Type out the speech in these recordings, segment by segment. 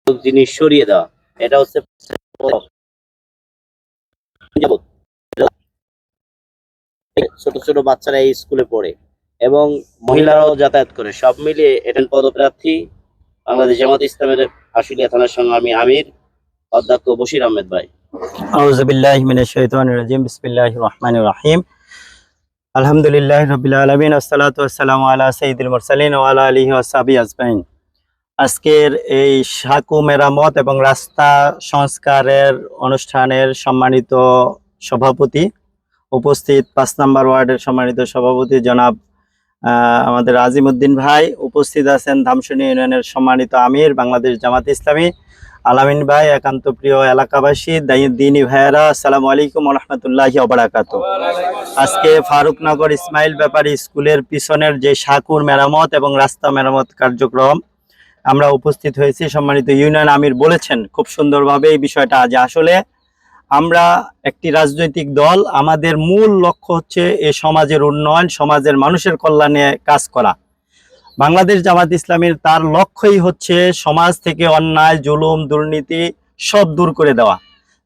জিনিস সরিয়ে দেওয়া, এটা হচ্ছে ছোট ছোট বাচ্চারা এই স্কুলে পড়ে এবং মহিলারাও যাতায়াত করে। সব মিলিয়ে এটা পদপ্রার্থী বাংলাদেশ জামাত ইসলামের আশুলিয়া থানার সংগ্রামী আমির অধ্যক্ষ বশির আহমেদ ভাই। আউযু বিল্লাহি মিনাশ শাইতানির রাজিম। বিসমিল্লাহির রহমানির রহিম। আলহামদুলিল্লাহি রাব্বিল আলামিন, আসসালাতু ওয়াসসালামু আলা সাইয়্যিদিল মুরসালিন ওয়া আলা আলিহি ওয়া সাহবিহি আজমাইন। আজকের এই সাঁকো মেরামত এবং রাস্তা সংস্কারের অনুষ্ঠানের সম্মানিত সভাপতি, উপস্থিত 5 নম্বর ওয়ার্ডের সম্মানিত সভাপতি জনাব আমাদের আজিমউদ্দিন ভাই, উপস্থিত আছেন ধামসুনি ইউনিয়নের সম্মানিত আমির বাংলাদেশ জামাত ইসলামী আলামিন ভাই, একান্ত প্রিয় এলাকাবাসী, দিনী ভাইয়েরা, আসসালামু আলাইকুম ওয়া রাহমাতুল্লাহি ওয়া বারাকাতুহু। আজকে ফারুকনগর ইসমাইল ব্যাপারী স্কুলের পিছনের যে সাঁকুর মেরামত এবং রাস্তা মেরামত কার্যক্রম আমরা উপস্থিত হয়েছি। সম্মানিত ইউনিয়ন আমির বলেছেন খুব সুন্দরভাবে এই বিষয়টা, যে আসলে আমরা একটি রাজনৈতিক দল, আমাদের মূল লক্ষ্য হচ্ছে এই সমাজের উন্নয়ন, সমাজের মানুষের কল্যাণে কাজ করা। বাংলাদেশ জামাত ইসলামীর তার লক্ষ্যই হচ্ছে সমাজ থেকে অন্যায়, জুলুম, দুর্নীতি সব দূর করে দেওয়া।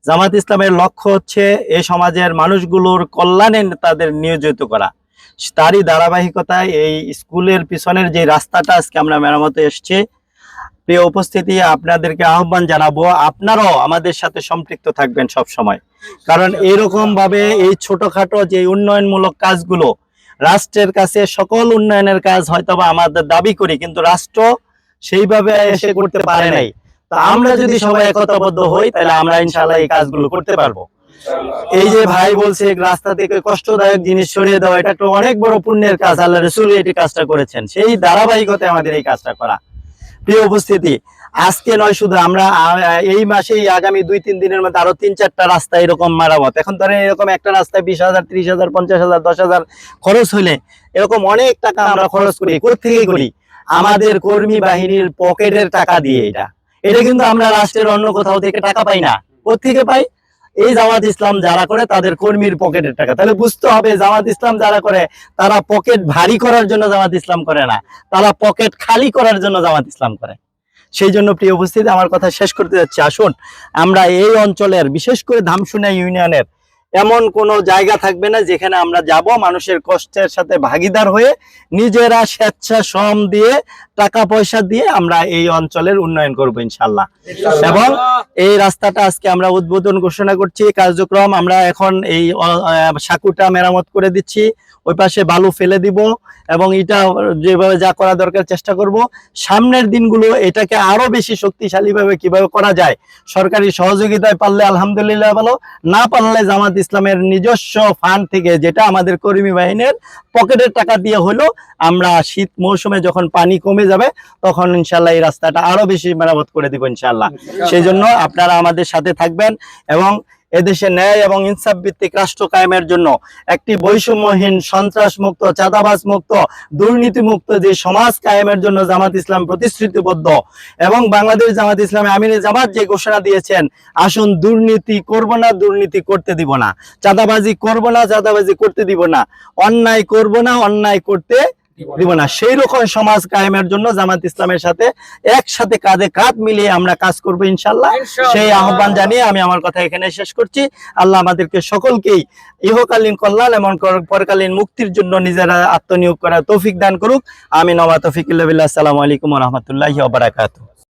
জামাত ইসলামের লক্ষ্য হচ্ছে এই সমাজের মানুষগুলোর কল্যাণে তাদের নিয়োজিত করা। তারই ধারাবাহিকতায় এই স্কুলের পিছনের যে রাস্তাটা আজকে আমরা মেরামতে এসেছি, প্রিয় উপস্থিতি, আপনাদেরকে আহ্বান জানাবো আপনারাও আমাদের সাথে সম্পৃক্ত থাকবেন সব সময়। কারণ এরকম ভাবে এই ছোটখাটো যে উন্নয়নমূলক কাজগুলো, রাষ্ট্রের কাছে সকল উন্নয়নের কাজ হয়তোবা আমাদের দাবি করি, কিন্তু রাষ্ট্র সেইভাবে এসে করতে পারে নাই। তো আমরা যদি সবাই একতাবদ্ধ হই তাহলে আমরা ইনশাআল্লাহ এই কাজগুলো করতে পারবো। এই যে ভাই বলছে রাস্তা থেকে কষ্টদায়ক জিনিস সরিয়ে দেওয়া, এটা একটা অনেক বড় পুণ্যের কাজ, আল্লাহ রাসূল এই কাজটা করেছেন, সেই ধারাবাহিকতায় আমাদের এই কাজটা করা। প্রিয় উপস্থিতি, আজকে নয় শুধু, আমরা এই মাসেই আগামী 2-3 দিনের মধ্যে আরো 3-4টা রাস্তা এরকম মেরামত। এখন ধরেন এরকম একটা রাস্তায় 20,000, 30,000, 50,000, 10,000 খরচ হইলে এরকম অনেক টাকা আমরা খরচ করি। কোথেকে করি? আমাদের কর্মী বাহিনীর পকেটের টাকা দিয়ে। এটা কিন্তু আমরা রাষ্ট্রের অন্য কোথাও থেকে টাকা পাই না। কোথেকে পাই? এই জামাত ইসলাম যারা করে তাদের কর্মীর পকেটের টাকা। তাহলে বুঝতে হবে জামাত ইসলাম যারা করে তারা পকেট ভারী করার জন্য জামাত ইসলাম করে না, তারা পকেট খালি করার জন্য জামাত ইসলাম করে। সেই জন্য প্রিয় উপস্থিতি, আমার কথা শেষ করতে যাচ্ছি। আসুন আমরা এই অঞ্চলের, বিশেষ করে ধামসুনিয়া ইউনিয়নের এমন কোনো জায়গা থাকবে না যেখানে আমরা যাব মানুষের কষ্টের সাথে ভাগিদার হয়ে নিজেরা স্বেচ্ছা শ্রম দিয়ে, টাকা পয়সা দিয়ে আমরা এই অঞ্চলের উন্নয়ন করব ইনশাআল্লাহ। এবং এই রাস্তাটা আজকে আমরা উদ্বোধন ঘোষণা করছি কার্যক্রম। আমরা এখন এই সাঁকুটা মেরামত করে দিচ্ছি, ওই পাশে বালু ফেলে দিব এবং এটা যেভাবে যা করা দরকার চেষ্টা করব। সামনের দিনগুলো এটাকে আরো বেশি শক্তিশালী ভাবে কিভাবে করা যায়, সরকারি সহযোগিতায় পারলে আলহামদুলিল্লাহ ভালো, না পারলে জামাত ইসলামের নিজস্ব ফান্ড থেকে, যেটা আমাদের কর্মী বাহিনীর পকেটের টাকা দিয়ে হলো, আমরা শীত মৌসুমে যখন পানি কমে যাবে তখন ইনশাল্লাহ এই রাস্তাটা আরো বেশি মেরামত করে দিব ইনশাল্লাহ। সেই জন্য আপনারা আমাদের সাথে থাকবেন এবং এদেশে ন্যায় এবং ইনসাফ ভিত্তিক রাষ্ট্র কায়েমের জন্য একটি বৈষম্যহীন, সন্ত্রাস মুক্ত, চাঁদাবাজ মুক্ত, দুর্নীতি মুক্ত যে সমাজ কায়েমের জন্য জামাত ইসলাম প্রতিশ্রুতিবদ্ধ। এবং বাংলাদেশ জামাত ইসলামে আমিরে জামাত যে ঘোষণা দিয়েছেন, আসুন দুর্নীতি করব না, দুর্নীতি করতে দিব না, চাঁদাবাজি করব না, চাঁদাবাজি করতে দিব না, অন্যায় করব না, অন্যায় করতে দিব না, সেই রকম সমাজ কায়েমের জন্য জামাত ইসলামের সাথে একসাথে কাঁধে কাঁধ মিলিয়ে আমরা কাজ করবো ইনশাআল্লাহ। সেই আহ্বান জানিয়ে আমি আমার কথা এখানে শেষ করছি। আল্লাহ আমাদেরকে সকলকেই ইহকালীন কল্যাণ এবং পরকালীন মুক্তির জন্য নিজেরা আত্মনিয়োগ করার তৌফিক দান করুক। আমিন ওয়া তৌফিক ইল্লা বিল্লাহ। আসসালামু আলাইকুম ওয়া রাহমাতুল্লাহি ওয়া বারাকাতুহু।